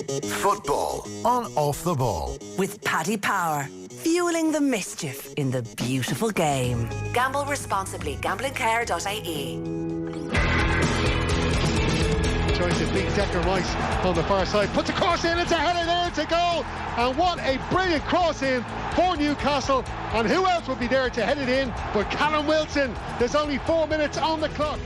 Football on Off the Ball. With Paddy Power, fueling the mischief in the beautiful game. Gamble responsibly. Gamblingcare.ie. Trying to beat Declan Rice on the far side. Puts a cross in, it's a header there to goal. And what a brilliant cross in for Newcastle. And who else would be there to head it in but Callum Wilson? There's only 4 minutes on the clock.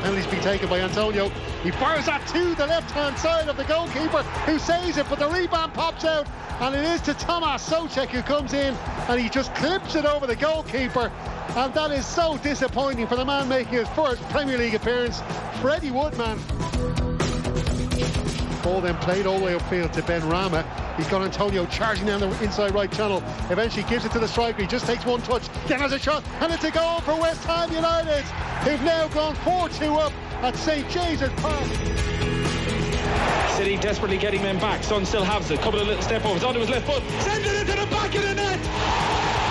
Penalty's been taken by Antonio. He fires that to the left-hand side of the goalkeeper, who saves it, but the rebound pops out, and it is to Tomas Soucek, who comes in and he just clips it over the goalkeeper, and that is so disappointing for the man making his first Premier League appearance, Freddie Woodman. Ball then played all the way upfield to Ben Rama. He's got Antonio charging down the inside right channel. Eventually gives it to the striker. He just takes one touch, then has a shot, and it's a goal for West Ham United, who've now gone 4-2 up at St James's Park. City desperately getting men back. Son still has it. Couple of little step overs onto his left foot. Sends it into the back of the net.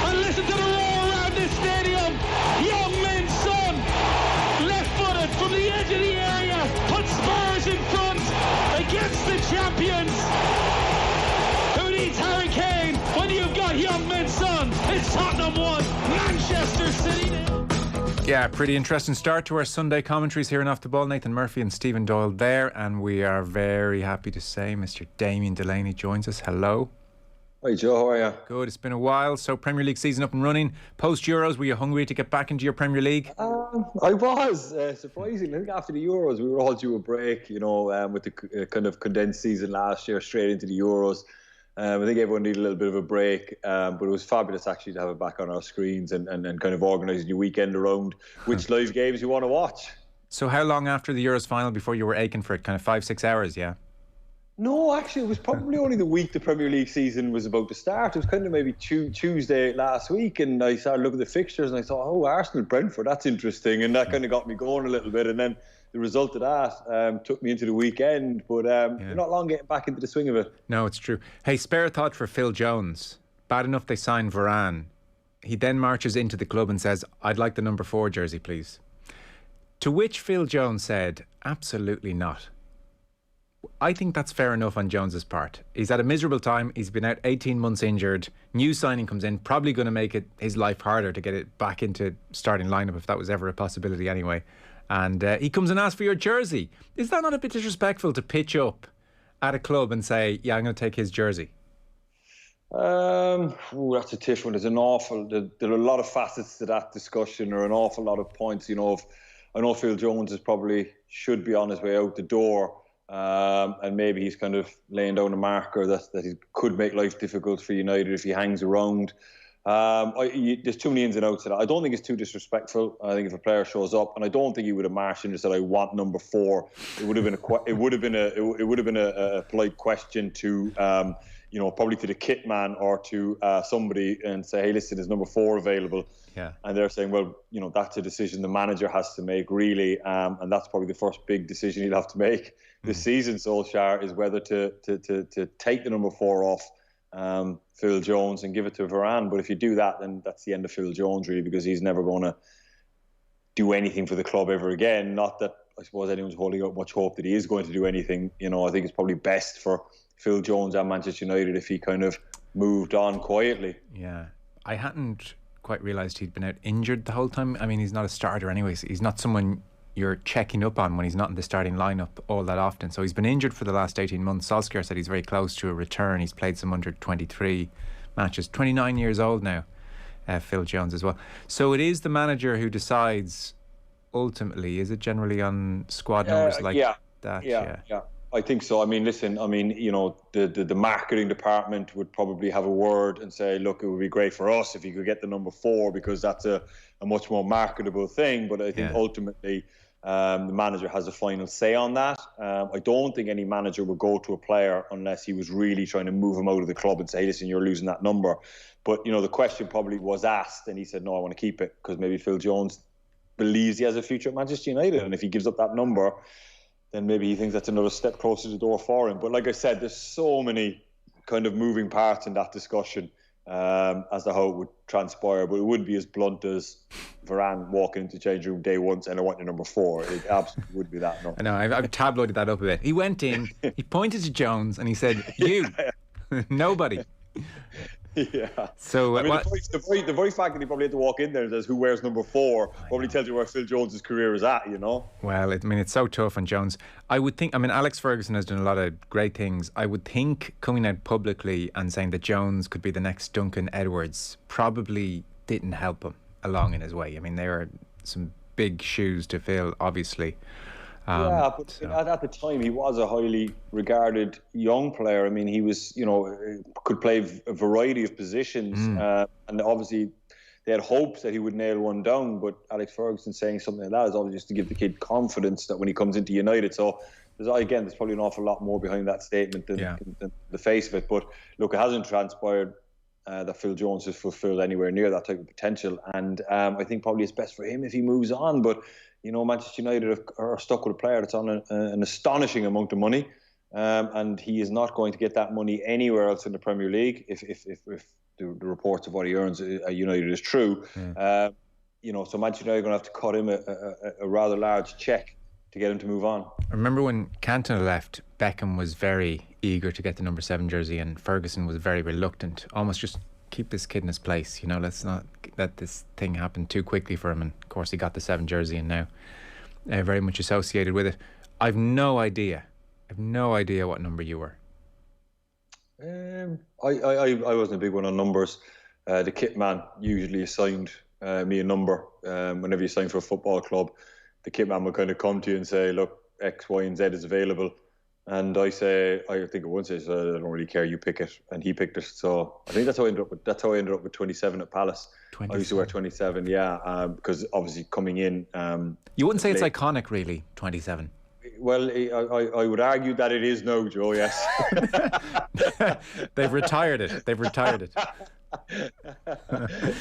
And listen to the roar around this stadium. Young Min's Son, left-footed from the edge of the area, puts Spurs in front against the champions. Who needs Harry Kane when you've got Young Min's Son? It's Tottenham 1, Manchester City 0. Yeah, pretty interesting start to our Sunday commentaries here in Off the Ball. Nathan Murphy and Stephen Doyle there, and we are very happy to say Mr. Damien Delaney joins us. Hello. Hi Joe, how are you? Good, it's been a while. So Premier League season up and running. Post-Euros, were you hungry to get back into your Premier League? I was, surprisingly. I think after the Euros we were all due a break, with the kind of condensed season last year straight into the Euros. I think everyone needed a little bit of a break, but it was fabulous actually to have it back on our screens and kind of organising your weekend around which live games you want to watch. So how long after the Euros final before you were aching for it? Kind of 5-6 hours, yeah? No, actually, it was probably only the week the Premier League season was about to start. It was kind of maybe Tuesday last week, and I started looking at the fixtures and I thought, oh, Arsenal-Brentford, that's interesting, and that kind of got me going a little bit, and then the result of that took me into the weekend, but you're not long getting back into the swing of it. No, it's true. Hey, spare a thought for Phil Jones. Bad enough they signed Varane. He then marches into the club and says, I'd like the number 4 jersey, please. To which Phil Jones said, absolutely not. I think that's fair enough on Jones's part. He's had a miserable time. He's been out 18 months injured. New signing comes in, probably going to make it his life harder to get it back into starting lineup, if that was ever a possibility anyway. And he comes and asks for your jersey. Is that not a bit disrespectful to pitch up at a club and say, yeah, I'm going to take his jersey? That's a tough one. There are a lot of facets to that discussion, or an awful lot of points. I know Phil Jones should be on his way out the door. And maybe he's kind of laying down a marker that he could make life difficult for United if he hangs around. There's too many ins and outs of that. I don't think it's too disrespectful. I think if a player shows up, and I don't think he would have marched in and said, "I want number 4." It would have been a polite question to, probably to the kit man or to somebody, and say, "Hey, listen, is number 4 available?" Yeah. And they're saying, well, that's a decision the manager has to make, really, and that's probably the first big decision he'll have to make this season. Solskjaer is whether to take the number 4 off Phil Jones and give it to Varane. But if you do that, then that's the end of Phil Jones, really, because he's never going to do anything for the club ever again. Not that I suppose anyone's holding out much hope that he is going to do anything. I think it's probably best for Phil Jones and Manchester United if he kind of moved on quietly. Yeah, I hadn't quite realised he'd been out injured the whole time. I mean, he's not a starter anyways. He's not someone you're checking up on when he's not in the starting lineup all that often. So he's been injured for the last 18 months. Solskjaer said he's very close to a return. He's played some under 23 matches. 29 years old now, Phil Jones as well. So it is the manager who decides ultimately. Is it generally on squad numbers that? Yeah. I think so. I mean, listen, the marketing department would probably have a word and say, look, it would be great for us if you could get the number 4, because that's a much more marketable thing. But I think ultimately the manager has a final say on that. I don't think any manager would go to a player unless he was really trying to move him out of the club and say, listen, you're losing that number. But, the question probably was asked and he said, no, I want to keep it, because maybe Phil Jones believes he has a future at Manchester United. And if he gives up that number, then maybe he thinks that's another step closer to the door for him. But like I said, there's so many kind of moving parts in that discussion. as to how it would transpire, but it wouldn't be as blunt as Varane walking into the change room day one saying, I want your number 4. It absolutely would be that. No. I know, I've tabloided that up a bit. He went in, he pointed to Jones and he said, you, nobody. Yeah. So I mean, the very fact that he probably had to walk in there and says who wears number 4 probably tells you where Phil Jones's career is at, you know. Well, it's so tough on Jones. I would think, Alex Ferguson has done a lot of great things. I would think coming out publicly and saying that Jones could be the next Duncan Edwards probably didn't help him along in his way. I mean, there are some big shoes to fill, obviously. But at the time, he was a highly regarded young player. I mean, he was, could play a variety of positions. And obviously, they had hopes that he would nail one down. But Alex Ferguson saying something like that is obviously just to give the kid confidence that when he comes into United. So, there's probably an awful lot more behind that statement than the face of it. But look, it hasn't transpired that Phil Jones has fulfilled anywhere near that type of potential. And I think probably it's best for him if he moves on. But Manchester United are stuck with a player that's on an astonishing amount of money, and he is not going to get that money anywhere else in the Premier League if the reports of what he earns at United is true. So Manchester United are going to have to cut him a rather large cheque to get him to move on. I remember when Cantona left, Beckham was very eager to get the number 7 jersey and Ferguson was very reluctant, almost just keep this kid in his place, let's not let this thing happen too quickly for him. And of course he got the 7 jersey and now very much associated with it. I've no idea what number you were. I wasn't a big one on numbers. The kit man usually assigned me a number. Whenever you sign for a football club, the kit man will kind of come to you and say, look, X, Y and Z is available. And I think it once says, I don't really care, you pick it. And he picked it. So I think that's how I ended up with 27 at Palace. 27. I used to wear 27, because obviously coming in... you wouldn't say it's iconic, really, 27? Well, I would argue that it is now, Joe, yes. They've retired it.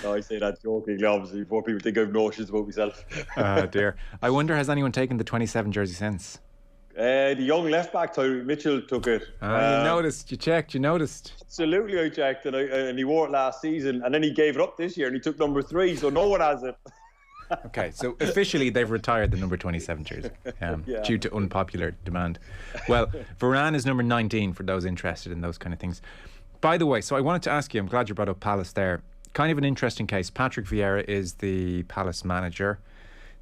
No, I say that jokingly, obviously, before people think I have notions about myself. Oh, dear. I wonder, has anyone taken the 27 jersey since? The young left back Tyree Mitchell took it. You noticed, you noticed. Absolutely, I checked, and he wore it last season, and then he gave it up this year, and he took number 3, so no one has it. Okay, so officially they've retired the number 27 jersey due to unpopular demand. Well, Varane is number 19 for those interested in those kind of things. By the way, so I wanted to ask you, I'm glad you brought up Palace there. Kind of an interesting case. Patrick Vieira is the Palace manager.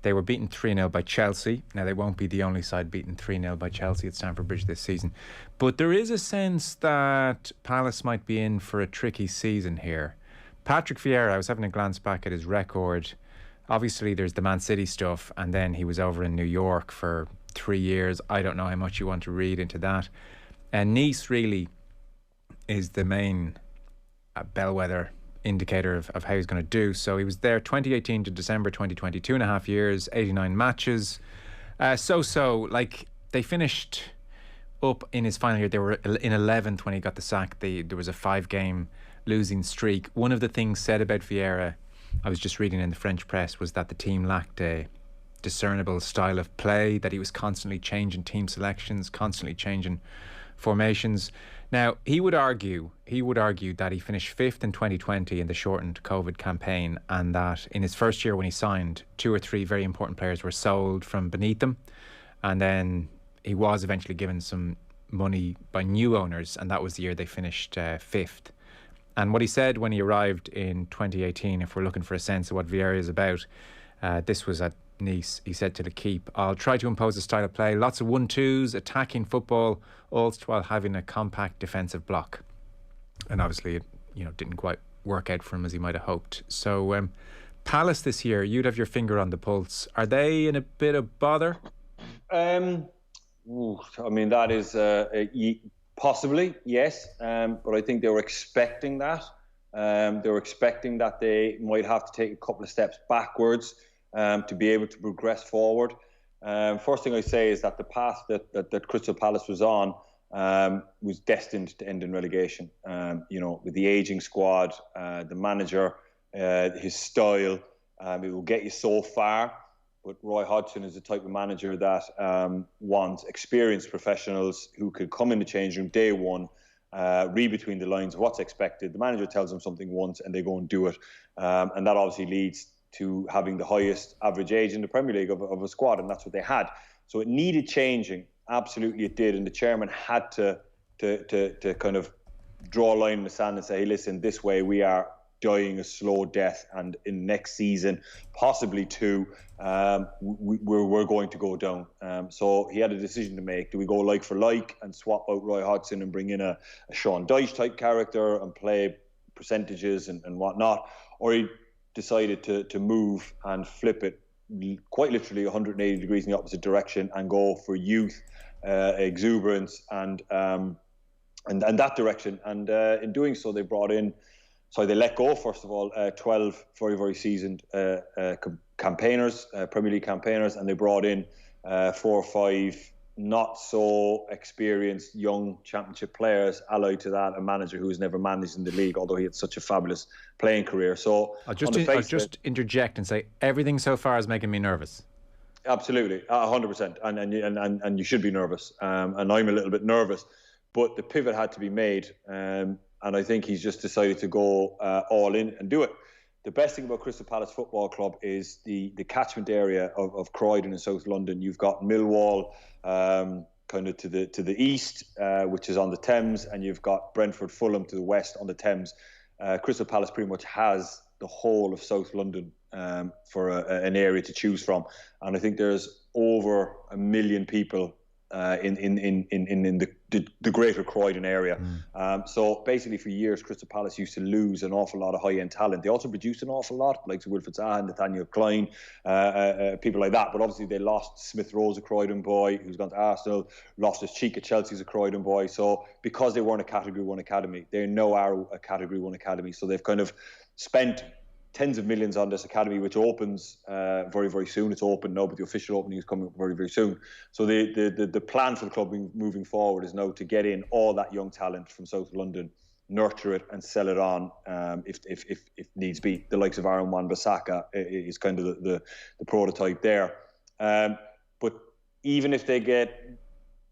They were beaten 3-0 by Chelsea. Now, they won't be the only side beaten 3-0 by Chelsea at Stamford Bridge this season. But there is a sense that Palace might be in for a tricky season here. Patrick Vieira, I was having a glance back at his record. Obviously, there's the Man City stuff, and then he was over in New York for 3 years. I don't know how much you want to read into that. And Nice really is the main bellwether indicator of how he's going to do. So he was there 2018 to December 2020, 2.5 years, 89 matches. They finished up in his final year. They were in 11th when he got the sack. There was a 5-game losing streak. One of the things said about Vieira, I was just reading in the French press, was that the team lacked a discernible style of play, that he was constantly changing team selections, constantly changing formations. Now, he would argue that he finished 5th in 2020 in the shortened COVID campaign, and that in his first year when he signed, 2 or 3 very important players were sold from beneath him, and then he was eventually given some money by new owners, and that was the year they finished 5th. And what he said when he arrived in 2018, if we're looking for a sense of what Vieira is about, this was at Nice. He said to L'Equipe, I'll try to impose a style of play, lots of 1-2s, attacking football, all while having a compact defensive block. And obviously it didn't quite work out for him as he might have hoped. So Palace this year, you'd have your finger on the pulse. Are they in a bit of bother? That is possibly, yes. But I think they were expecting that. They were expecting that they might have to take a couple of steps backwards to be able to progress forward. First thing I say is that the path that Crystal Palace was on was destined to end in relegation. With the ageing squad, the manager, his style, it will get you so far. But Roy Hodgson is the type of manager that wants experienced professionals who could come in the change room day one read between the lines of what's expected. The manager tells them something once and they go and do it. And that obviously leads to having the highest average age in the Premier League of a squad, and that's what they had. So it needed changing. Absolutely it did. And the chairman had to kind of draw a line in the sand and say, hey, listen, this way we are dying a slow death, and in next season, possibly two, we're going to go down. So he had a decision to make. Do we go like for like and swap out Roy Hodgson and bring in a Sean Dyche type character and play percentages and whatnot? Or he decided to move and flip it quite literally 180 degrees in the opposite direction and go for youth, exuberance and that direction. And in doing so, they let go, first of all, 12 very, very seasoned campaigners, Premier League campaigners, and they brought in 4 or 5 not so experienced young championship players, allied to that a manager who has never managed in the league, although he had such a fabulous playing career. So I'll just interject and say everything so far is making me nervous. Absolutely, 100%, and you should be nervous, and I'm a little bit nervous, but the pivot had to be made, and I think he's just decided to go all in and do it. The best thing about Crystal Palace Football Club is the catchment area of Croydon in South London. You've got Millwall kind of to the east, which is on the Thames, and you've got Brentford, Fulham to the west on the Thames. Crystal Palace pretty much has the whole of South London for an area to choose from, and I think there's over 1 million people in the greater Croydon area. So basically for years Crystal Palace used to lose an awful lot of high-end talent. They also produced an awful lot, like Wilfred Zaha, Nathaniel Klein, people like that, but obviously they lost Smith Rowe's a Croydon boy who's gone to Arsenal, lost his cheek at Chelsea's a Croydon boy. So because they weren't a Category 1 academy, they now are a Category 1 academy. So they've kind of spent tens of millions on this academy, which opens very, very soon. It's open now, but the official opening is coming up very, very soon. So the plan for the club moving forward is now to get in all that young talent from South London, nurture it and sell it on if needs be. The likes of Aaron Wan-Bissaka is kind of the prototype there. But even if they get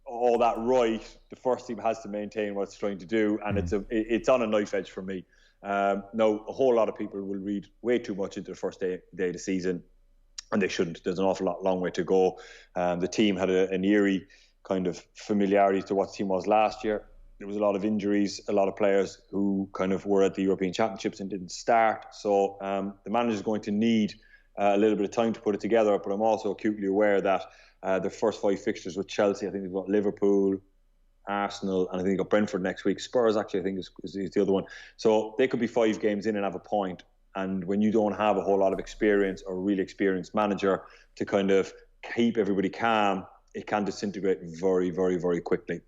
all that right, the first team has to maintain what it's trying to do, and it's on a knife edge for me. Now, a whole lot of people will read way too much into the first day of the season, and they shouldn't. There's an awful long way to go. The team had an eerie kind of familiarity to what the team was last year. There was a lot of injuries, a lot of players who kind of were at the European Championships and didn't start. So the manager is going to need a little bit of time to put it together, but I'm also acutely aware that the first 5 fixtures with Chelsea, I think they've got Liverpool, Arsenal, and I think they've got Brentford next week. Spurs, actually, I think is the other one. So they could be 5 games in and have a point. And when you don't have a whole lot of experience or a really experienced manager to kind of keep everybody calm, it can disintegrate very, very, very quickly.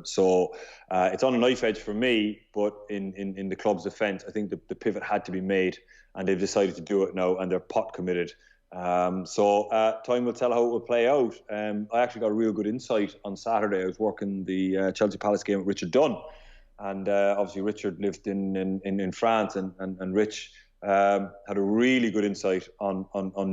So it's on a knife edge for me, but in the club's defence, I think the pivot had to be made, and they've decided to do it now, and they're pot committed. So time will tell how it will play out. I actually got a real good insight on Saturday. I was working the Chelsea Palace game with Richard Dunn, and obviously Richard lived in France, and Rich had a really good insight on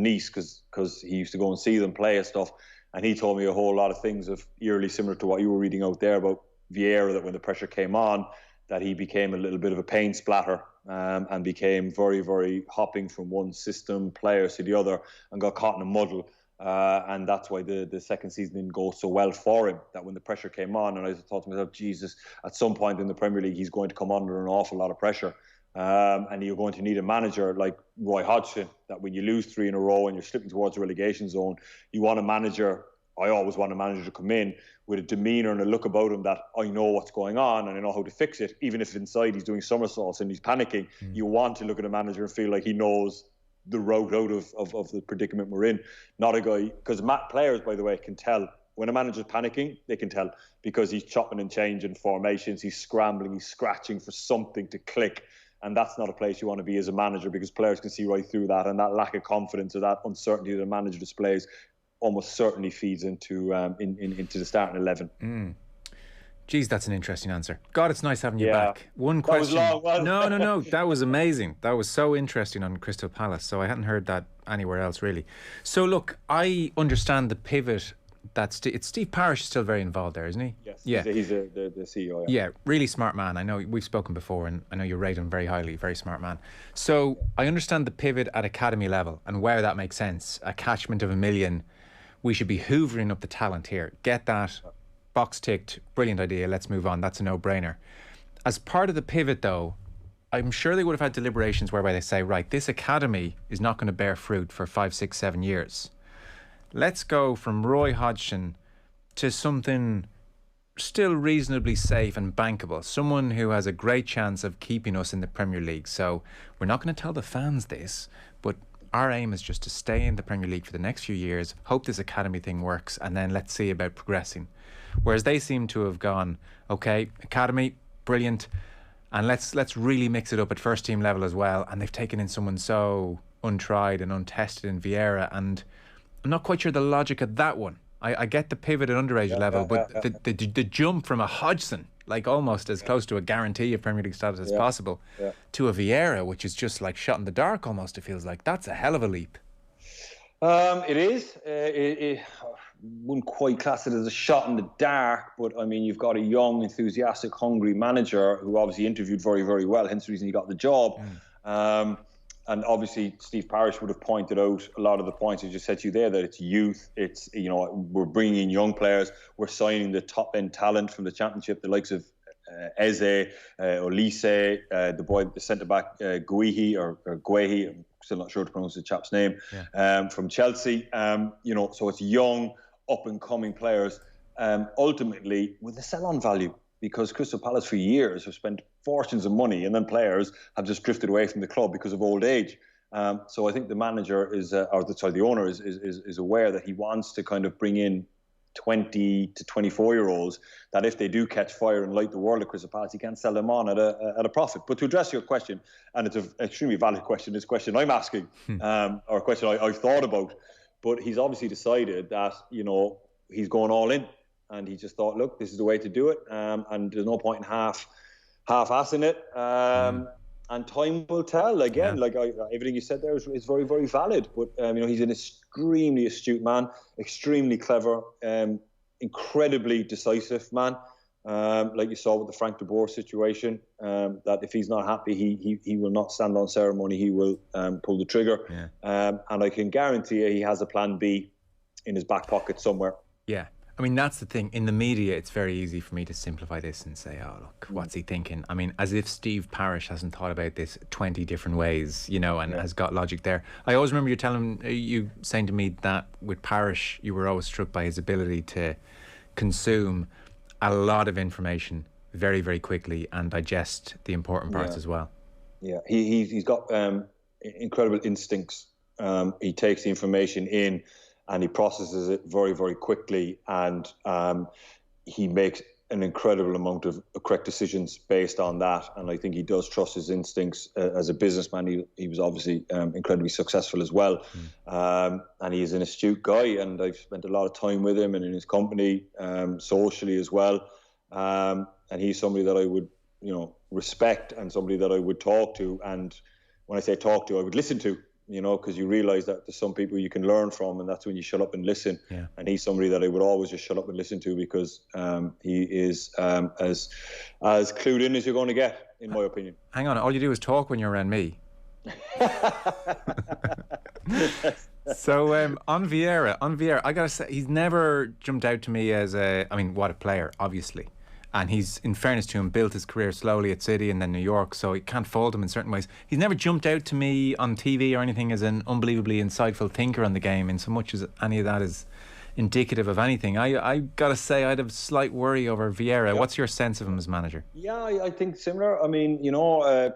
Nice because he used to go and see them play and stuff, and he told me a whole lot of things eerily similar to what you were reading out there about Vieira, that when the pressure came on, that he became a little bit of a pain splatter and became very, very hopping from one system, players to the other, and got caught in a muddle. And that's why the second season didn't go so well for him, that when the pressure came on, and I thought to myself, Jesus, at some point in the Premier League, he's going to come under an awful lot of pressure. And you're going to need a manager like Roy Hodgson, that when you lose 3 in a row and you're slipping towards the relegation zone, you want a manager. I always want a manager to come in with a demeanour and a look about him that I know what's going on and I know how to fix it. Even if inside he's doing somersaults and he's panicking, you want to look at a manager and feel like he knows the route out of the predicament we're in. Not a guy, because players, by the way, can tell. When a manager's panicking, they can tell, because he's chopping and changing formations, he's scrambling, he's scratching for something to click. And that's not a place you want to be as a manager, because players can see right through that, and that lack of confidence or that uncertainty that a manager displays almost certainly feeds into the starting 11. Geez, that's an interesting answer. God, it's nice having you back. One question. That was long, No. That was amazing. That was so interesting on Crystal Palace. So I hadn't heard that anywhere else, really. So look, I understand the pivot it's Steve Parish is still very involved there, isn't he? Yes. Yeah. He's the CEO. Yeah, really smart man. I know we've spoken before, and I know you rate him very highly. Very smart man. So I understand the pivot at academy level, and wow, that makes sense. A catchment of 1 million. We should be hoovering up the talent here. Get that box ticked. Brilliant idea. Let's move on. That's a no-brainer. As part of the pivot, though, I'm sure they would have had deliberations whereby they say, right, this academy is not going to bear fruit for 5, 6, 7 years. Let's go from Roy Hodgson to something still reasonably safe and bankable. Someone who has a great chance of keeping us in the Premier League. So we're not going to tell the fans this, but our aim is just to stay in the Premier League for the next few years, hope this academy thing works, and then let's see about progressing. Whereas they seem to have gone, okay, academy, brilliant, and let's really mix it up at first team level as well. And they've taken in someone so untried and untested in Vieira, and I'm not quite sure the logic of that one. I get the pivot at underage level, but the jump from a Hodgson, like almost as close to a guarantee of Premier League status as possible, to a Vieira, which is just like shot in the dark almost, it feels like. That's a hell of a leap. It is. It wouldn't quite class it as a shot in the dark, but I mean, you've got a young, enthusiastic, hungry manager who obviously interviewed very, very well, hence the reason he got the job. And obviously, Steve Parish would have pointed out a lot of the points I just said to you there, that it's youth, it's, we're bringing in young players, we're signing the top-end talent from the Championship, the likes of Eze, Olise, the centre-back Guehi, I'm still not sure to pronounce the chap's name, from Chelsea. So it's young, up-and-coming players, ultimately with a sell-on value, because Crystal Palace for years have spent fortunes of money, and then players have just drifted away from the club because of old age. So I think the manager the owner is aware that he wants to kind of bring in 20 to 24-year-olds that if they do catch fire and light the world at Crystal Palace, he can sell them on at a profit. But to address your question, and it's an extremely valid question, it's a question I'm asking, or a question I've thought about, but he's obviously decided that, he's going all in. And he just thought, look, this is the way to do it. And there's no point in half-assing it. And time will tell. Again, everything you said there is very, very valid. But, he's an extremely astute man, extremely clever, incredibly decisive man. Like you saw with the Frank de Boer situation, that if he's not happy, he will not stand on ceremony. He will pull the trigger. And I can guarantee you he has a plan B in his back pocket somewhere. Yeah. I mean, that's the thing. In the media, it's very easy for me to simplify this and say, oh, look, what's he thinking? I mean, as if Steve Parish hasn't thought about this 20 different ways, and has got logic there. I always remember you saying to me that with Parish, you were always struck by his ability to consume a lot of information very, very quickly and digest the important parts as well. Yeah, he's got incredible instincts. He takes the information in, and he processes it very, very quickly, and he makes an incredible amount of correct decisions based on that. And I think he does trust his instincts. As a businessman, he was obviously incredibly successful as well. And he is an astute guy, and I've spent a lot of time with him and in his company, socially as well. And he's somebody that I would, respect, and somebody that I would talk to. And when I say talk to, I would listen to. Because you realise that there's some people you can learn from, and that's when you shut up and listen. Yeah. And he's somebody that I would always just shut up and listen to, because he is as clued in as you're going to get, in my opinion. Hang on, all you do is talk when you're around me. So on Vieira, I gotta say, he's never jumped out to me as what a player, obviously. And he's, in fairness to him, built his career slowly at City and then New York, so you can't fault him in certain ways. He's never jumped out to me on TV or anything as an unbelievably insightful thinker on the game, in so much as any of that is indicative of anything. I gotta say, I'd have slight worry over Vieira. Yeah. What's your sense of him as manager? Yeah, I think similar. I mean,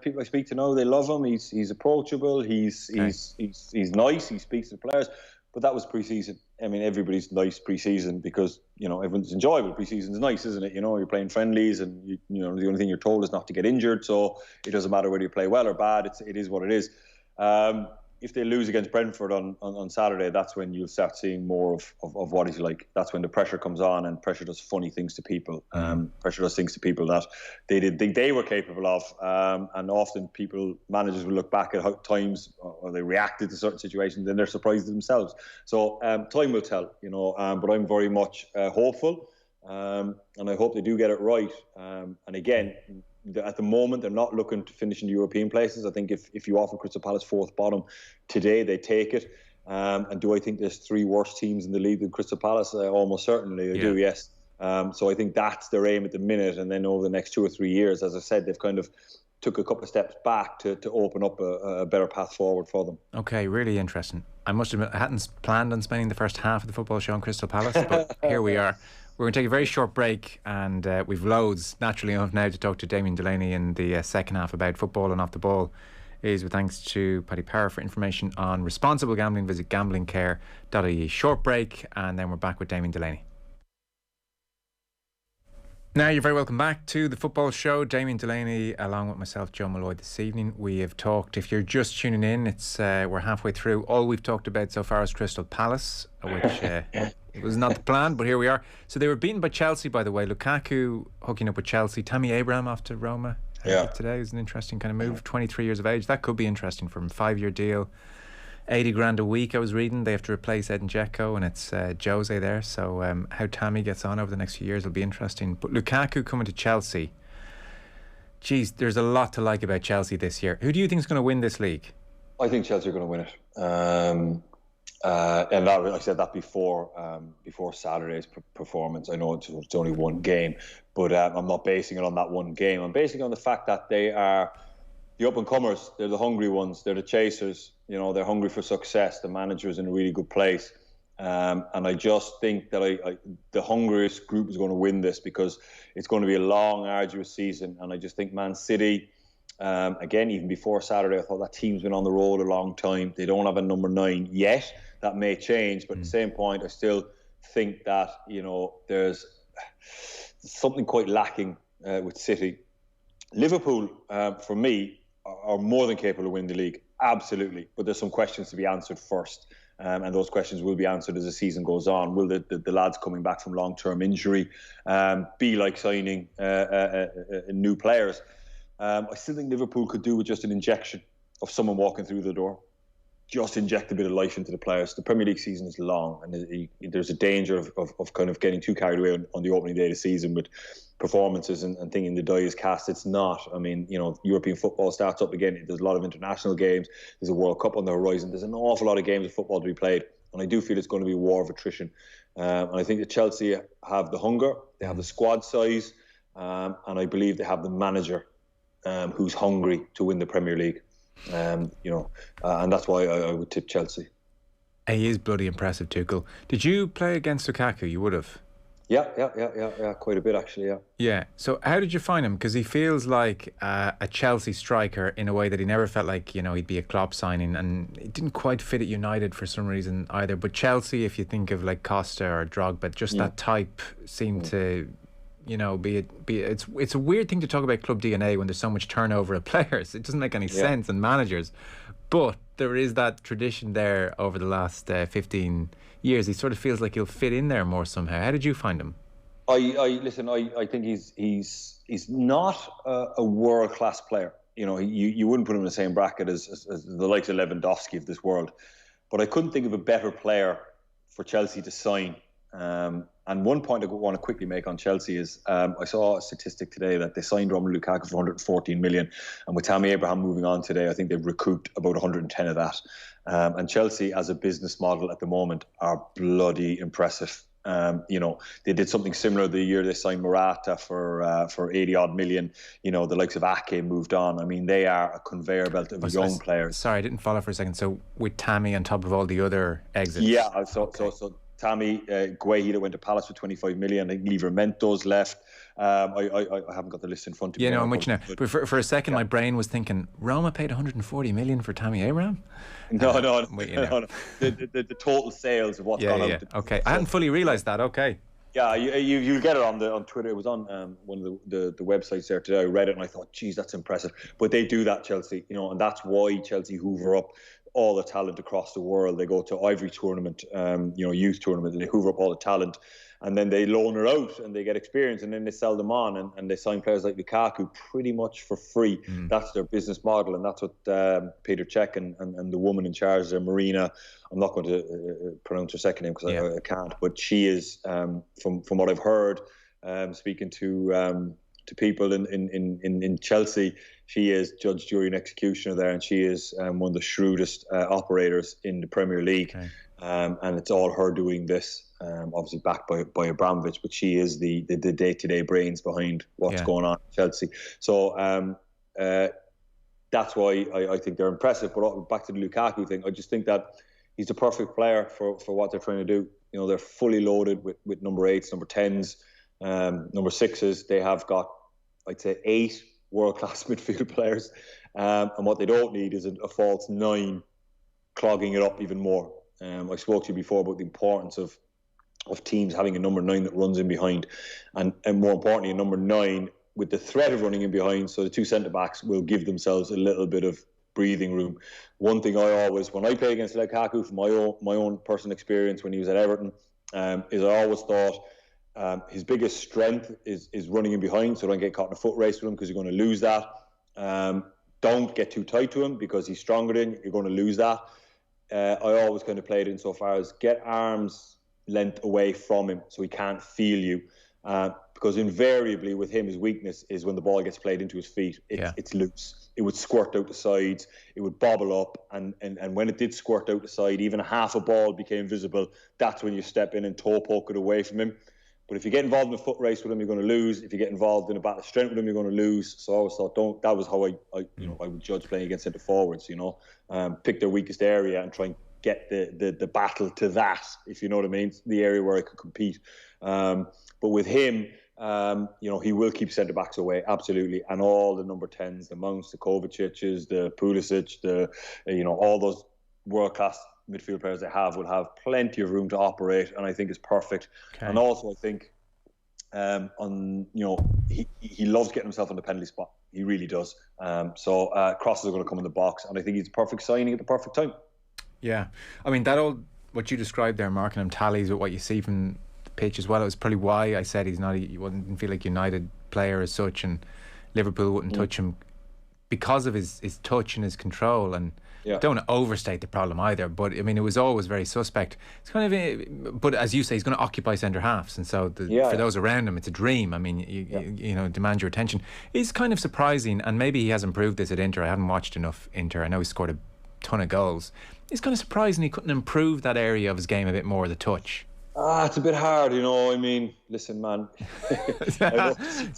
people I speak to know, they love him. He's approachable. He's nice. He speaks to the players. But that was pre-season. I mean, everybody's nice pre-season because, everyone's enjoyable. Pre-season's nice, isn't it? You're playing friendlies, and, the only thing you're told is not to get injured. So it doesn't matter whether you play well or bad. It is what it is. if they lose against Brentford on Saturday, that's when you'll start seeing more of what he's like. That's when the pressure comes on, and pressure does funny things to people. Pressure does things to people that they didn't think they were capable of. And often managers will look back at how times or they reacted to certain situations, and they're surprised themselves. So time will tell, but I'm very much hopeful, and I hope they do get it right. And again, at the moment, they're not looking to finish in the European places. I think if you offer Crystal Palace fourth bottom today, they take it. And do I think there's 3 worse teams in the league than Crystal Palace? Almost certainly I do, yes. So I think that's their aim at the minute. And then over the next 2 or 3 years, as I said, they've kind of took a couple of steps back to open up a better path forward for them. Okay, really interesting. I must admit, I hadn't planned on spending the first half of the football show on Crystal Palace, but here we are. We're going to take a very short break, and we've loads, naturally enough, now to talk to Damien Delaney in the second half about football and off the ball. Is with thanks to Paddy Power. For information on responsible gambling, visit gamblingcare.ie. Short break, and then we're back with Damien Delaney. Now, you're very welcome back to the football show. Damien Delaney, along with myself, Joe Malloy, this evening. We have talked, if you're just tuning in, it's we're halfway through. All we've talked about so far is Crystal Palace, which it was not the plan, but here we are. So they were beaten by Chelsea, by the way. Lukaku hooking up with Chelsea. Tammy Abraham off to Roma today is an interesting kind of move. 23 years of age. That could be interesting for him. 5-year deal. 80 grand a week, I was reading. They have to replace Edin Dzeko, and it's Jose there. So how Tammy gets on over the next few years will be interesting. But Lukaku coming to Chelsea. Geez, there's a lot to like about Chelsea this year. Who do you think is going to win this league? I think Chelsea are going to win it. And I said that before Saturday's performance. I know it's only one game, but I'm not basing it on that one game. I'm basing it on the fact that they are the up-and-comers. They're the hungry ones. They're the chasers. They're hungry for success. The manager is in a really good place. And I just think that the hungriest group is going to win this, because it's going to be a long, arduous season. And I just think Man City, again, even before Saturday, I thought that team's been on the road a long time. They don't have a number 9 yet. That may change. But at the same point, I still think that, there's something quite lacking with City. Liverpool, for me, are more than capable of winning the league. Absolutely. But there's some questions to be answered first. And those questions will be answered as the season goes on. Will the lads coming back from long-term injury be like signing new players? I still think Liverpool could do with just an injection of someone walking through the door. Just inject a bit of life into the players. The Premier League season is long, and there's a danger of kind of getting too carried away on the opening day of the season with performances and thinking the die is cast. It's not. I mean, European football starts up again. There's a lot of international games. There's a World Cup on the horizon. There's an awful lot of games of football to be played, and I do feel it's going to be a war of attrition. And I think that Chelsea have the hunger, they have the squad size, and I believe they have the manager who's hungry to win the Premier League. And that's why I would tip Chelsea. He is bloody impressive, Tuchel. Did you play against Lukaku? You would have. Yeah, quite a bit actually. Yeah. So how did you find him? Because he feels like a Chelsea striker in a way that he never felt like he'd be a Klopp signing, and he didn't quite fit at United for some reason either. But Chelsea, if you think of like Costa or Drogba, just that type seemed to. It's a weird thing to talk about club DNA when there's so much turnover of players. It doesn't make any sense, and managers. But there is that tradition there over the last 15 years. He sort of feels like he'll fit in there more somehow. How did you find him? I think he's not a world class player. You wouldn't put him in the same bracket as the likes of Lewandowski of this world. But I couldn't think of a better player for Chelsea to sign. And one point I want to quickly make on Chelsea is I saw a statistic today that they signed Romelu Lukaku for 114 million, and with Tammy Abraham moving on today, I think they've recouped about 110 of that. And Chelsea as a business model at the moment are bloody impressive. They did something similar the year they signed Morata for 80 odd million. The likes of Ake moved on. I mean, they are a conveyor belt of young players. Sorry, I didn't follow for a second. So with Tammy on top of all the other exits. Yeah, so Tammy Guehi that went to Palace for 25 million. I think Livermento's left. I haven't got the list in front of me. I'm with you now. But for a second, my brain was thinking, Roma paid 140 million for Tammy Abraham? No. The total sales of what's gone out. Okay, I hadn't fully realised that. Okay. Yeah, you'll get it on Twitter. It was on one of the websites there today. I read it and I thought, geez, that's impressive. But they do that, Chelsea, and that's why Chelsea hoover up all the talent across the world. They go to every tournament, youth tournament, and they hoover up all the talent. And then they loan her out and they get experience, and then they sell them on, and they sign players like Lukaku pretty much for free. That's their business model, and that's what Peter Cech and the woman in charge there, Marina, I'm not going to pronounce her second name because I can't, but she is, from what I've heard, speaking to people in Chelsea, she is judge, jury and executioner there, and she is one of the shrewdest operators in the Premier League. Okay. And it's all her doing this, obviously backed by Abramovich, but she is the day-to-day brains behind what's going on at Chelsea. So that's why I think they're impressive. But back to the Lukaku thing, I just think that he's the perfect player for what they're trying to do. You know, they're fully loaded with number 8s, number 10s, number 6s. They have got, I'd say, 8 world-class midfield players. And what they don't need is a false 9 clogging it up even more. I spoke to you before about the importance of teams having a number 9 that runs in behind, and more importantly, a number 9 with the threat of running in behind, so the 2 centre-backs will give themselves a little bit of breathing room. One thing I always, when I play against Lukaku, from my own personal experience when he was at Everton, is I always thought his biggest strength is running in behind, so don't get caught in a foot race with him because you're going to lose that. Don't get too tight to him because he's stronger than you, you're going to lose that. I always kind of played in so far as get arms length away from him so he can't feel you, because invariably with him his weakness is when the ball gets played into his feet, it's loose. It would squirt out the sides, it would bobble up, and when it did squirt out the side, even half a ball became visible. That's when you step in and toe poke it away from him. But if you get involved in a foot race with him, you're going to lose. If you get involved in a battle of strength with him, you're going to lose. So I always thought, that was how I would judge playing against centre forwards. Pick their weakest area and try and get the battle to that, if you know what I mean, the area where I could compete. But with him, he will keep centre backs away, absolutely, and all the number 10s, the Mounts, the Kovacic's, the Pulisic, all those world class midfield players they have will have plenty of room to operate, and I think it's perfect. Okay. And also I think he loves getting himself on the penalty spot. He really does. So crosses are going to come in the box, and I think he's a perfect signing at the perfect time. Yeah, I mean, what you described there, marking him, tallies with what you see from the pitch as well. It was probably why I said he wouldn't feel like United player as such, and Liverpool wouldn't touch him because of his touch and his control. And don't want to overstate the problem either, but I mean, it was always very suspect. It's kind of, but as you say, he's going to occupy centre halves, and so for those around him, it's a dream. I mean, you demand your attention. It's kind of surprising, and maybe he has improved this at Inter. I haven't watched enough Inter. I know he scored a ton of goals. It's kind of surprising he couldn't improve that area of his game a bit more, the touch. It's a bit hard, I mean, listen, man.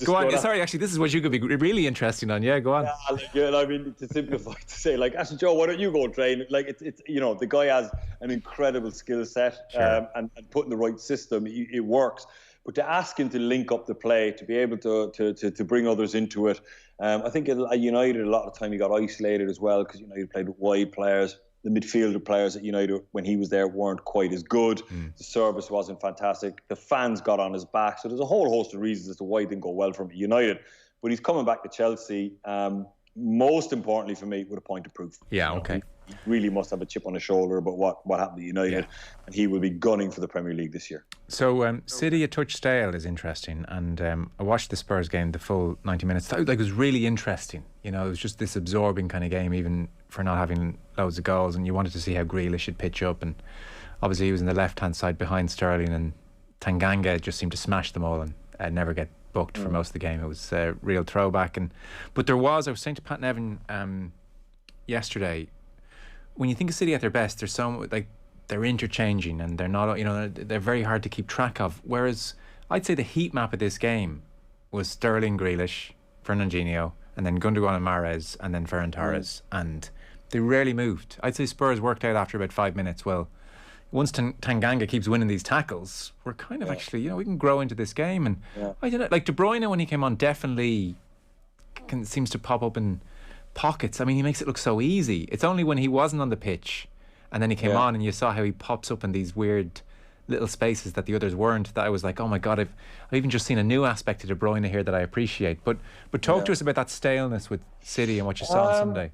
Go on. Sorry, actually, this is what you could be really interesting on. Yeah, go on. I mean, to simplify, to say, actually, Joe, why don't you go and train? It's the guy has an incredible skill set, and put in the right system, it works. But to ask him to link up the play, to be able to bring others into it, I think at United, a lot of the time he got isolated as well, because United played with wide players. The midfielder players at United, when he was there, weren't quite as good. The service wasn't fantastic. The fans got on his back. So there's a whole host of reasons as to why it didn't go well for him at United. But he's coming back to Chelsea, most importantly for me, with a point of proof. Yeah, okay. He really must have a chip on his shoulder about what happened at United. And he will be gunning for the Premier League this year. So City a touch stale is interesting. And I watched the Spurs game, the full 90 minutes. It was really interesting. It was just this absorbing kind of game, even for not having loads of goals, and you wanted to see how Grealish should pitch up, and obviously he was in the left hand side behind Sterling, and Tanganga just seemed to smash them all and never get booked for most of the game. It was a real throwback. But I was saying to Pat Nevin yesterday, when you think of City at their best, there's so they're interchanging, and they're not, they're very hard to keep track of, whereas I'd say the heat map of this game was Sterling, Grealish, Fernandinho, and then Gundogan and Mahrez, and then Ferran Torres, and they rarely moved. I'd say Spurs worked out after about 5 minutes, well, once Tanganga keeps winning these tackles, we're kind of actually, we can grow into this game. And I don't know, De Bruyne, when he came on, definitely seems to pop up in pockets. I mean, he makes it look so easy. It's only when he wasn't on the pitch and then he came on and you saw how he pops up in these weird little spaces that the others weren't, that I was like, oh my God, I've even just seen a new aspect of De Bruyne here that I appreciate. But talk to us about that staleness with City and what you saw on Sunday.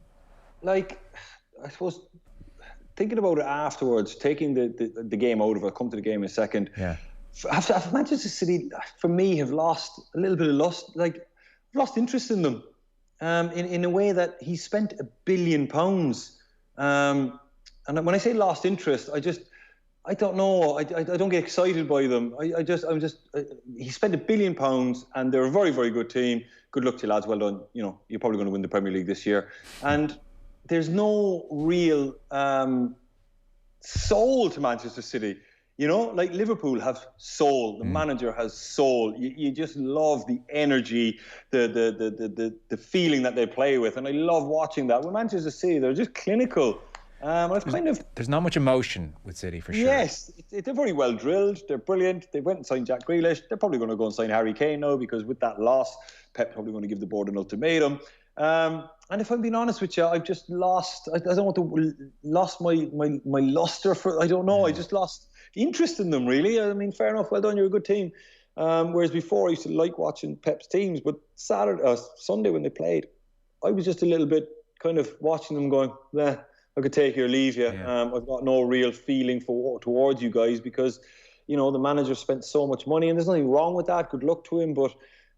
I suppose thinking about it afterwards, taking the game out of it, I'll come to the game in a second. Yeah. After Manchester City, for me, have lost a little bit of lost interest in them. In a way that he spent £1 billion. And when I say lost interest, I don't know. I don't get excited by them. He spent £1 billion and they're a very, very good team. Good luck to you, lads. Well done. You know, you're probably going to win the Premier League this year. And there's no real soul to Manchester City. You know, like Liverpool have soul. The manager has soul. You just love the energy, the feeling that they play with, and I love watching that. With Manchester City, they're just clinical. There's not much emotion with City for sure. Yes, they're very well drilled. They're brilliant. They went and signed Jack Grealish. They're probably going to go and sign Harry Kane now because with that loss, Pep probably going to give the board an ultimatum. And if I'm being honest with you, I've just lost. I don't want to lost my luster for. I don't know. I just lost interest in them, really. I mean, fair enough. Well done. You're a good team. Whereas before, I used to like watching Pep's teams, but Sunday when they played, I was just a little bit kind of watching them going, I could take you or leave you. Yeah. I've got no real feeling towards you guys because, you know, the manager spent so much money, and there's nothing wrong with that. Good luck to him, but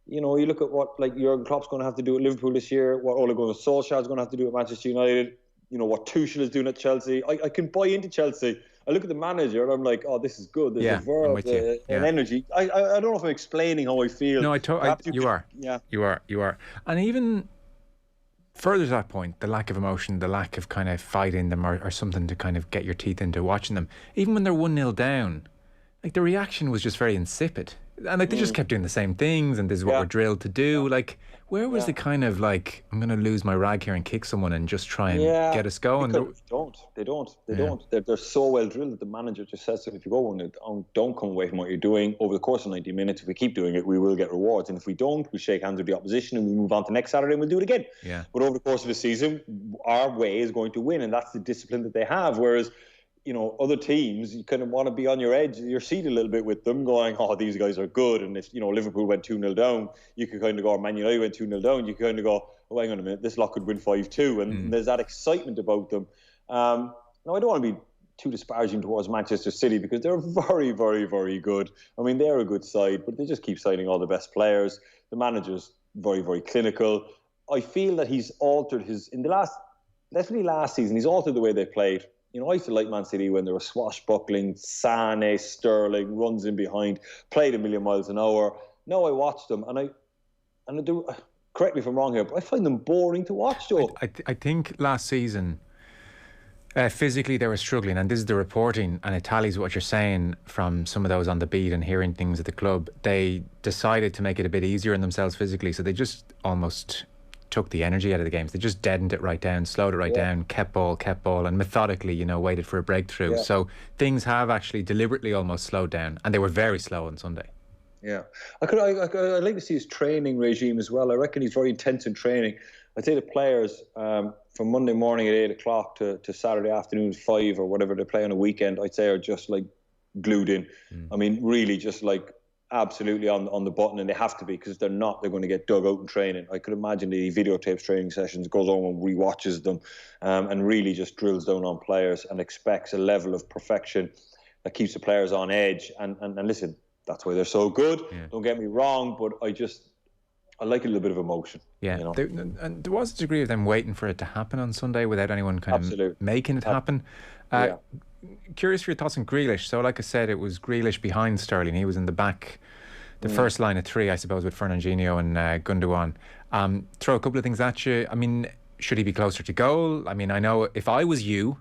you know, you look at what like Jurgen Klopp's going to have to do at Liverpool this year, what Ole Gunnar Solskjaer's going to have to do at Manchester United, you know, what Tuchel is doing at Chelsea. I can buy into Chelsea. I look at the manager and I'm like, oh, this is good. There's a verve, an energy. I don't know if I'm explaining how I feel. No, you are. Yeah. You are. And even further to that point, the lack of emotion, the lack of kind of fighting them or something to kind of get your teeth into watching them. Even when they're 1-0 down, like the reaction was just very insipid. And like they just kept doing the same things, and this is what we're drilled to do. Like, where was the kind of like, I'm going to lose my rag here and kick someone and just try and get us going? They don't. They're so well drilled that the manager just says to them, if you go on, don't come away from what you're doing over the course of 90 minutes. If we keep doing it, we will get rewards. And if we don't, we shake hands with the opposition and we move on to next Saturday and we'll do it again. Yeah. But over the course of the season, our way is going to win, and that's the discipline that they have. Whereas, you know, other teams, you kind of want to be on your edge, your seat a little bit with them, going, oh, these guys are good. And if, you know, Liverpool went 2-0 down, you could kind of go, or Man United went 2-0 down, you could kind of go, oh, hang on a minute, this lot could win 5-2. And there's that excitement about them. Now, I don't want to be too disparaging towards Manchester City because they're very, very, very good. I mean, they're a good side, but they just keep signing all the best players. The manager's very, very clinical. I feel that he's altered definitely last season, he's altered the way they played. You know, I used to like Man City when they were swashbuckling, Sané, Sterling, runs in behind, played a million miles an hour. Now I watch them, and correct me if I'm wrong here, but I find them boring to watch, Joe. I think last season, physically they were struggling, and this is the reporting, and it tallies what you're saying from some of those on the beat and hearing things at the club. They decided to make it a bit easier on themselves physically, so they just almost took the energy out of the games. They just deadened it right down, slowed it right down, kept ball, and methodically, you know, waited for a breakthrough. So things have actually deliberately almost slowed down, and they were very slow on Sunday. Yeah, I'd like to see his training regime as well. I reckon he's very intense in training. I'd say the players from Monday morning at 8 o'clock to Saturday afternoon at 5 or whatever they play on a weekend, I'd say are just like glued in. I mean, really just like absolutely on the button, and they have to be, because if they're not, they're going to get dug out in training. I could imagine he videotapes training sessions, goes on and rewatches them, and really just drills down on players and expects a level of perfection that keeps the players on edge. And listen, that's why they're so good. Don't get me wrong, but I like a little bit of emotion. Yeah, you know? And there was a degree of them waiting for it to happen on Sunday without anyone kind of making it happen. Curious for your thoughts on Grealish. So like I said, it was Grealish behind Sterling. He was in the back, the first line of three, I suppose, with Fernandinho and Gundogan. Throw a couple of things at you. I mean, should he be closer to goal? I mean, I know if I was you,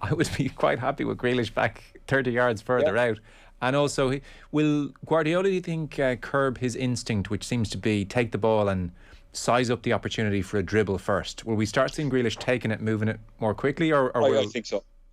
I would be quite happy with Grealish back 30 yards further out. And also, will Guardiola, do you think, curb his instinct, which seems to be take the ball and size up the opportunity for a dribble first? Will we start seeing Grealish taking it, moving it more quickly, or will...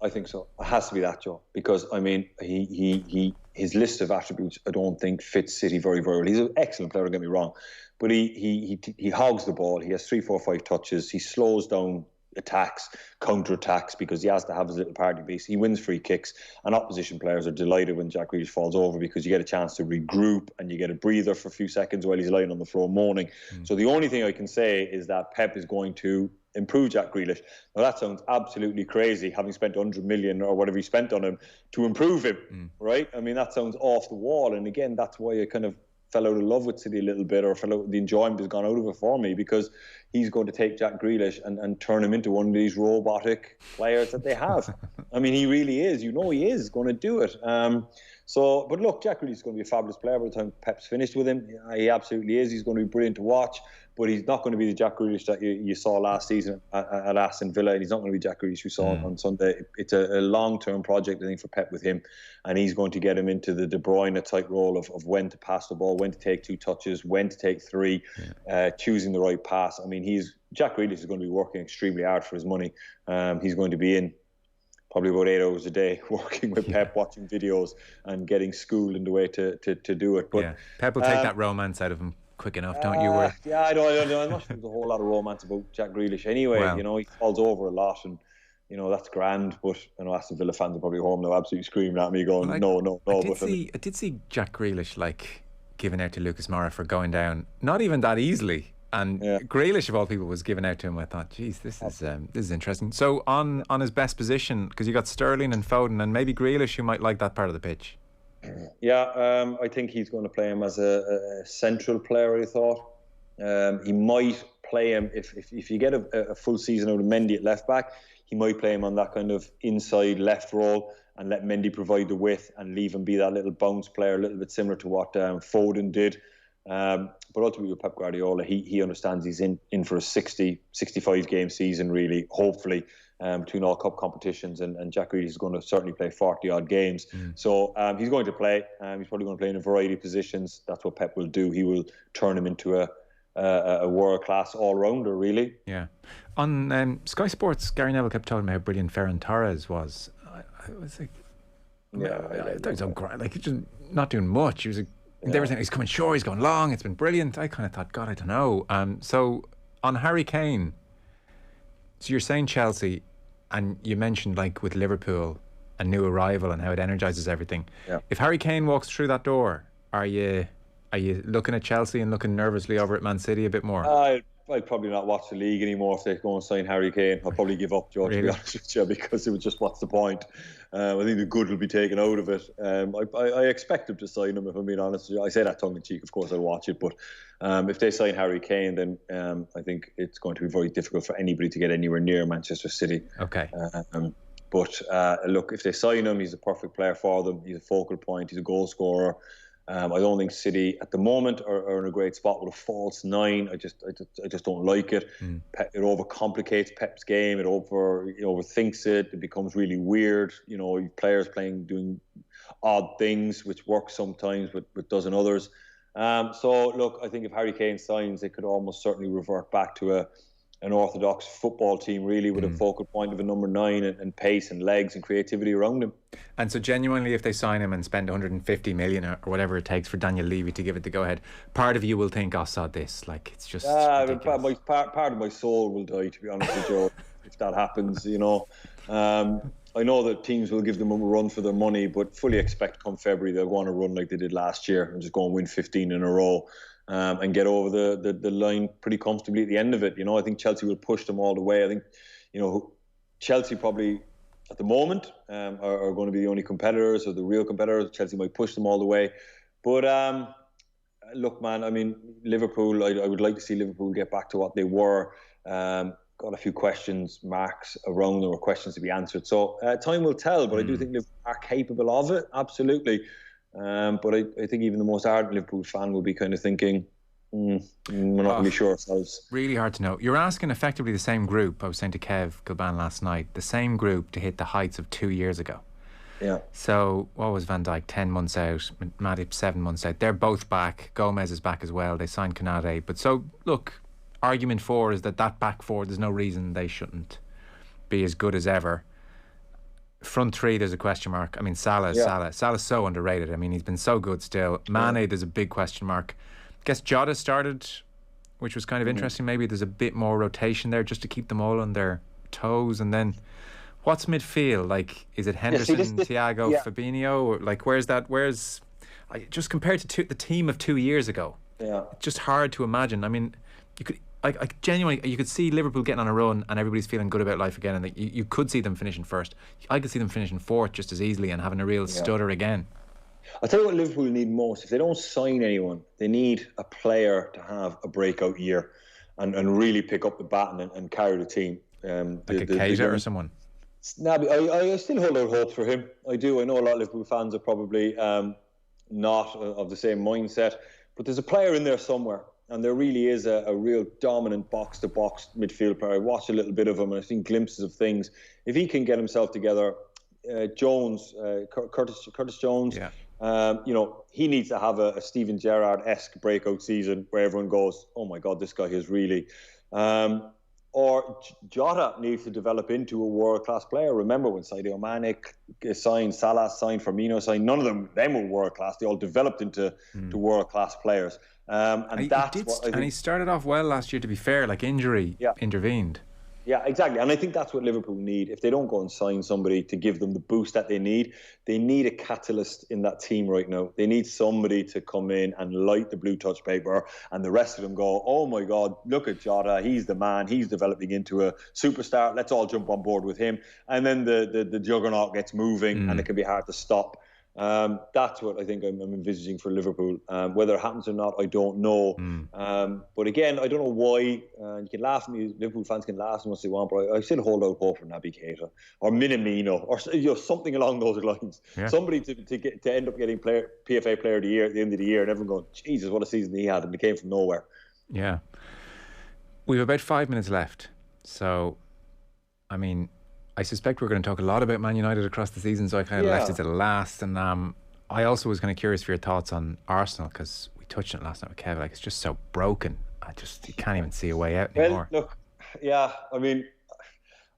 I think so. It has to be that, Joe, because I mean, his list of attributes I don't think fits City very, very well. He's an excellent player, don't get me wrong, but he hogs the ball. He has 3, 4, 5 touches. He slows down attacks, counter attacks, because he has to have his little party piece. He wins free kicks, and opposition players are delighted when Jack Grealish falls over, because you get a chance to regroup and you get a breather for a few seconds while he's lying on the floor moaning. So the only thing I can say is that Pep is going to improve Jack Grealish. Now that sounds absolutely crazy, having spent 100 million or whatever he spent on him to improve him, right? I mean, that sounds off the wall. And again, that's why I kind of fell out of love with City a little bit, or the enjoyment has gone out of it for me, because he's going to take Jack Grealish and turn him into one of these robotic players that they have. I mean, he really is. You know, he is going to do it. But look, Jack Grealish is going to be a fabulous player by the time Pep's finished with him. He absolutely is. He's going to be brilliant to watch, but he's not going to be the Jack Grealish that you saw last season at Aston Villa, and he's not going to be Jack Grealish you saw on Sunday. It's a long-term project, I think, for Pep with him, and he's going to get him into the De Bruyne type role of when to pass the ball, when to take 2 touches, when to take 3, choosing the right pass. I mean, Jack Grealish is going to be working extremely hard for his money. He's going to be in probably about 8 hours a day working with Pep, watching videos and getting schooled in the way to do it. But Pep will take that romance out of him quick enough, don't you worry? Yeah, I don't know. I'm not sure there's a whole lot of romance about Jack Grealish anyway. Well, you know, he falls over a lot, and you know that's grand. But I know Aston Villa fans are probably home now, absolutely screaming at me, going, "No." I did see Jack Grealish giving out to Lucas Moura for going down, not even that easily. And Grealish, of all people, was given out to him. I thought, geez, this is interesting. So on his best position, because you got Sterling and Foden, and maybe Grealish, who might like that part of the pitch. Yeah, I think he's going to play him as a central player, I thought. He might play him, if you get a full season out of Mendy at left back, he might play him on that kind of inside left role and let Mendy provide the width and leave him be that little bounce player, a little bit similar to what Foden did. But ultimately with Pep Guardiola, he understands he's in for a 65 game season, really, hopefully, between all cup competitions, and Jack Grealish is going to certainly play 40 odd games. So he's going to play. He's probably going to play in a variety of positions. That's what Pep will do. He will turn him into a world class all rounder, really. Yeah. On Sky Sports, Gary Neville kept talking about how brilliant Ferran Torres was. I was like, he's just not doing much. He was they were saying he's coming short, he's going long, it's been brilliant. I kind of thought, God, I don't know. So on Harry Kane, so you're saying Chelsea, and you mentioned with Liverpool, a new arrival and how it energises everything. Yeah. If Harry Kane walks through that door, are you looking at Chelsea and looking nervously over at Man City a bit more? I'd probably not watch the league anymore if they go and sign Harry Kane. I'll probably give up, George, really? To be honest with you, because it was just, what's the point? I think the good will be taken out of it. I expect them to sign him, if I'm being honest with you. I say that tongue-in-cheek, of course I'll watch it, but if they sign Harry Kane, then I think it's going to be very difficult for anybody to get anywhere near Manchester City. Okay. But look, if they sign him, he's a perfect player for them. He's a focal point, he's a goal scorer. I don't think City at the moment are in a great spot with a false 9. I just don't like it. It overcomplicates Pep's game. It overthinks it. It becomes really weird. You know, players doing odd things, which work sometimes, but doesn't others. So look, I think if Harry Kane signs, it could almost certainly revert back to an orthodox football team, really, with a focal point of a number 9 and pace and legs and creativity around him. And so genuinely, if they sign him and spend 150 million or whatever it takes for Daniel Levy to give it the go-ahead, part of you will think, sod this, it's just ridiculous. Part of my soul will die, to be honest with you, if that happens, you know. I know that teams will give them a run for their money, but fully expect come February they'll go on a run like they did last year and just go and win 15 in a row. And get over the line pretty comfortably at the end of it. You know, I think Chelsea will push them all the way. I think, you know, Chelsea probably at the moment are going to be the only competitors, or the real competitors. Chelsea might push them all the way. But look, man, I mean, Liverpool, I would like to see Liverpool get back to what they were. Got a few marks around them, or questions to be answered. So time will tell, but I do think Liverpool are capable of it, absolutely. But I think even the most ardent Liverpool fan will be kind of thinking, we're not really sure ourselves. Really hard to know. You're asking effectively the same group, I was saying to Kev Gilban last night, the same group to hit the heights of 2 years ago. Yeah. So what was Van Dijk, 10 months out, Matip 7 months out. They're both back. Gomez is back as well. They signed Konate. But so, look, argument 4 is that back 4, there's no reason they shouldn't be as good as ever. Front 3, there's a question mark. I mean, Salah's so underrated. I mean, he's been so good still. Mane, there's a big question mark. I guess Jota started, which was kind of interesting. Maybe there's a bit more rotation there just to keep them all on their toes. And then what's midfield? Is it Henderson, Thiago, Fabinho? Or where's just compared to the team of 2 years ago? Yeah. It's just hard to imagine. I mean, I genuinely, you could see Liverpool getting on a run and everybody's feeling good about life again, and you could see them finishing first. I could see them finishing fourth just as easily and having a real stutter again. I'll tell you what Liverpool need most. If they don't sign anyone, they need a player to have a breakout year and really pick up the baton and carry the team. Like a Keita or someone? Naby, I still hold out hope for him. I do. I know a lot of Liverpool fans are probably not of the same mindset, but there's a player in there somewhere. And there really is a real dominant box-to-box midfield player. I watched a little bit of him and I've seen glimpses of things. If he can get himself together, Jones, Curtis Jones, he needs to have a Steven Gerrard-esque breakout season where everyone goes, oh my God, this guy is really... Or Jota needs to develop into a world-class player. Remember when Sadio Mane signed, Salah signed, Firmino signed, none of them were world-class. They all developed into world-class players. And he started off well last year, to be fair, like injury intervened. Yeah, exactly. And I think that's what Liverpool need. If they don't go and sign somebody to give them the boost that they need a catalyst in that team right now. They need somebody to come in and light the blue touch paper, and the rest of them go, oh my God, look at Jota. He's the man. He's developing into a superstar. Let's all jump on board with him. And then the juggernaut gets moving and it can be hard to stop. That's what I think I'm envisaging for Liverpool. Whether it happens or not, I don't know. But again, I don't know why. You can laugh at me. Liverpool fans can laugh as much as they want, but I still hold out hope for Naby Keita or Minamino or something along those lines. Yeah. Somebody to end up getting PFA Player of the Year at the end of the year, and everyone going, Jesus, what a season he had, and it came from nowhere. Yeah, we have about 5 minutes left, so I mean, I suspect we're going to talk a lot about Man United across the season, so I kind of left it to the last. And I also was kind of curious for your thoughts on Arsenal, because we touched on it last night with Kevin. Like, it's just so broken. You can't even see a way out anymore. Well, look, I mean,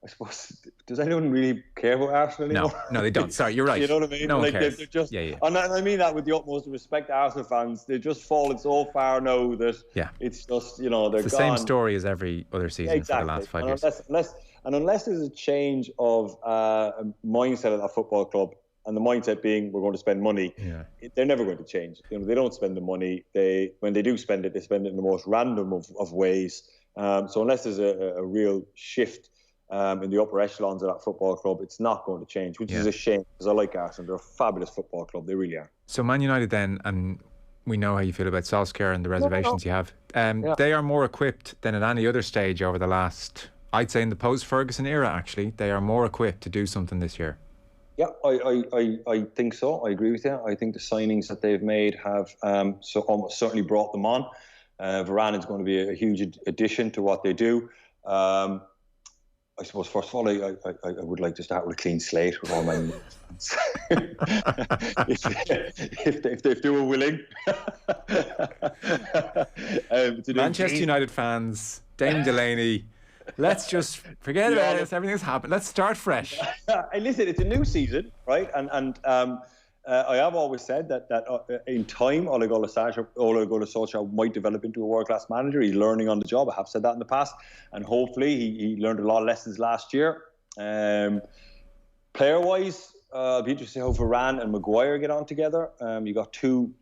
I suppose, does anyone really care about Arsenal anymore? No, they don't. Sorry, you're right. You know what I mean? No one cares. They're just, and I mean that with the utmost respect to Arsenal fans. They've just fallen so far now that it's just, they're gone. It's the same story as every other season for the last 5 years. Unless there's a change of mindset at that football club, and the mindset being we're going to spend money, they're never going to change. They don't spend the money. When they do spend it, they spend it in the most random of ways. So unless there's a real shift in the upper echelons of that football club, it's not going to change, which is a shame, because I like Arsenal. They're a fabulous football club. They really are. So Man United then, and we know how you feel about Solskjaer and the reservations you have. They are more equipped than at any other stage over the last... I'd say in the post-Ferguson era, actually, they are more equipped to do something this year. Yeah, I think so. I agree with you. I think the signings that they've made have almost certainly brought them on. Varane is going to be a huge addition to what they do. I suppose, first of all, I would like to start with a clean slate with all my if they were willing. Manchester United fans, Damien Delaney... Let's just forget about it. Everything's happened. Let's start fresh. Listen, it's a new season, right? And I have always said that in time, Ole Gunnar Solskjaer might develop into a world-class manager. He's learning on the job. I have said that in the past. And hopefully he learned a lot of lessons last year. Player-wise, I'll be interested to see how Varane and Maguire get on together. You got two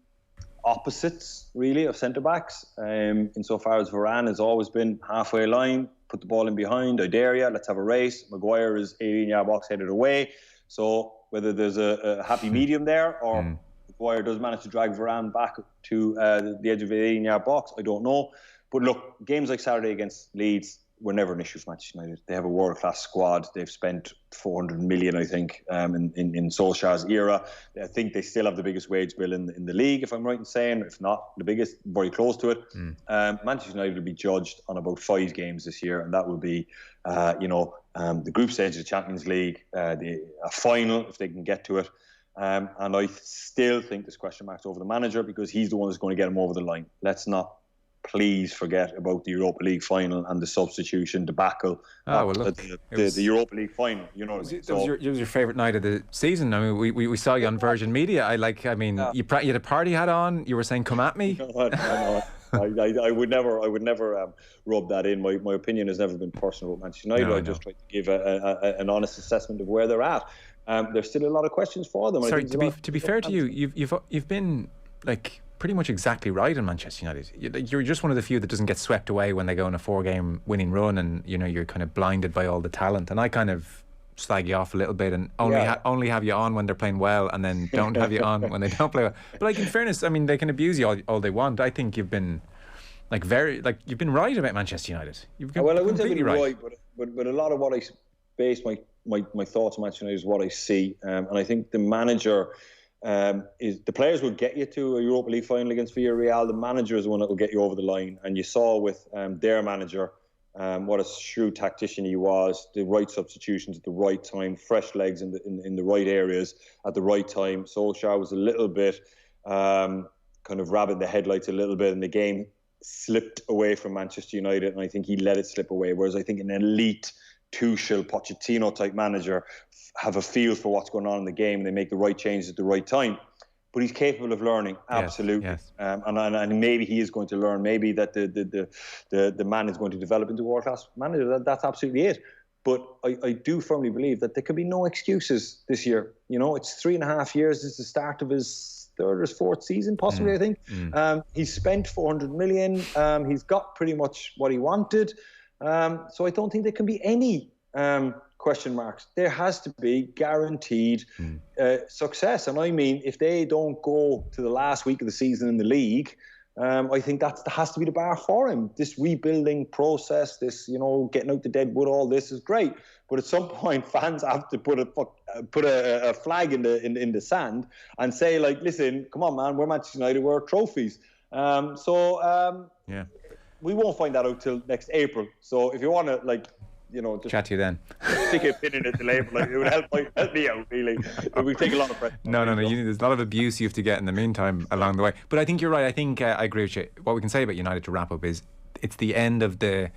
opposites, really, of centre-backs. Insofar as Varane has always been halfway line, put the ball in behind, I dare you, let's have a race. Maguire is 18-yard box headed away. So whether there's a happy medium there or Maguire does manage to drag Varane back to the edge of the 18-yard box, I don't know. But look, games like Saturday against Leeds were never an issue for Manchester United. They have a world-class squad. They've spent 400 million, I think, in Solskjaer's era. I think they still have the biggest wage bill in the league, if I'm right in saying. If not the biggest, very close to it. Manchester United will be judged on about 5 games this year, and that will be, the group stage of the Champions League, a final, if they can get to it. And I still think there's question marks over the manager, because he's the one who's going to get him over the line. Let's not please forget about the Europa League final and the substitution debacle. The Europa League final, you know what I mean? It was your favourite night of the season. I mean, we saw you on Virgin Media. You had a party hat on. You were saying, "Come at me." No. I would never rub that in. My opinion has never been personal with Manchester United. I just try to give an honest assessment of where they're at. There's still a lot of questions for them. Sorry, to be fair to you, you've been like pretty much exactly right in Manchester United. You're just one of the few that doesn't get swept away when they go on a 4-game winning run, and you're kind of blinded by all the talent. And I kind of slag you off a little bit and only have you on when they're playing well, and then don't have you on when they don't play well. But like, in fairness, I mean, they can abuse you all they want. I think you've been you've been right about Manchester United. Well, I wouldn't say right, but a lot of what I base my thoughts on Manchester United is what I see, and I think the manager is the players will get you to a Europa League final against Villarreal. The manager is the one that will get you over the line, and you saw with their manager what a shrewd tactician he was. The right substitutions at the right time, fresh legs in the right areas at the right time. Solskjaer was a little bit kind of rabbit the headlights a little bit, and the game slipped away from Manchester United, and I think he let it slip away. Whereas I think an elite Tuchel, Pochettino type manager have a feel for what's going on in the game, and they make the right changes at the right time. But he's capable of learning, absolutely. Yes. And maybe he is going to learn. Maybe that the man is going to develop into a world-class manager. That's absolutely it. But I do firmly believe that there can be no excuses this year. It's 3.5 years. It's the start of his third or fourth season, possibly, I think. He's spent 400 million. He's got pretty much what he wanted. So I don't think there can be any question marks. There has to be guaranteed success. And I mean, if they don't go to the last week of the season in the league, I think that has to be the bar for him. This rebuilding process, this, getting out the dead wood, all this is great. But at some point, fans have to put a flag in the sand and say, like, listen, come on, man, we're Manchester United, we're trophies. We won't find that out till next April. So if you want to, just chat to you then. Stick a pin in it till April. It would help me out, really. It would take a lot of pressure. No. There's a lot of abuse you have to get in the meantime along the way. But I think you're right. I think I agree with you. What we can say about United to wrap up is it's the end of the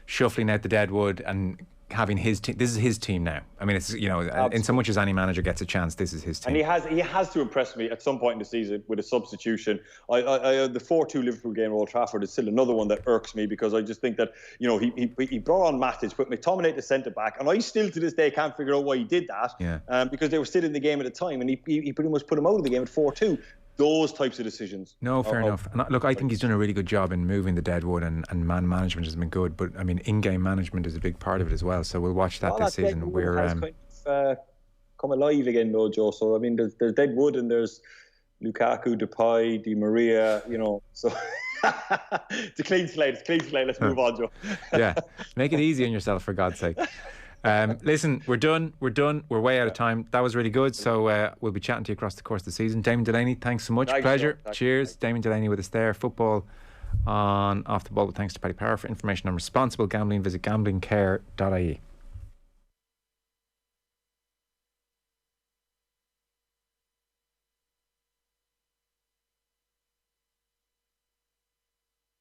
shuffling out the dead wood and having his team. This is his team now. I mean, it's in so much as any manager gets a chance, this is his team. And he has to impress me at some point in the season with a substitution. The 4-2 Liverpool game at Old Trafford is still another one that irks me, because I just think that he brought on Matic, put McTominay at the centre back, and I still to this day can't figure out why he did that. Yeah. Because they were still in the game at the time, and he pretty much put him out of the game at 4-2. Those types of decisions. No, fair enough. And look, I think he's done a really good job in moving the deadwood, and man management has been good. But I mean, in-game management is a big part of it as well. So we'll watch that this season. We're kind of come alive again, though, Joe. So I mean, there's deadwood and there's Lukaku, Depay, Di Maria. So it's a clean slate. Let's move on, Joe. Yeah, make it easy on yourself, for God's sake. Listen, we're done. We're way out of time. That was really good. So we'll be chatting to you across the course of the season. Damien Delaney, thanks so much. Pleasure. Cheers. Damien Delaney with us there. Football on Off the Ball. Thanks to Paddy Power. For information on responsible gambling, visit gamblingcare.ie.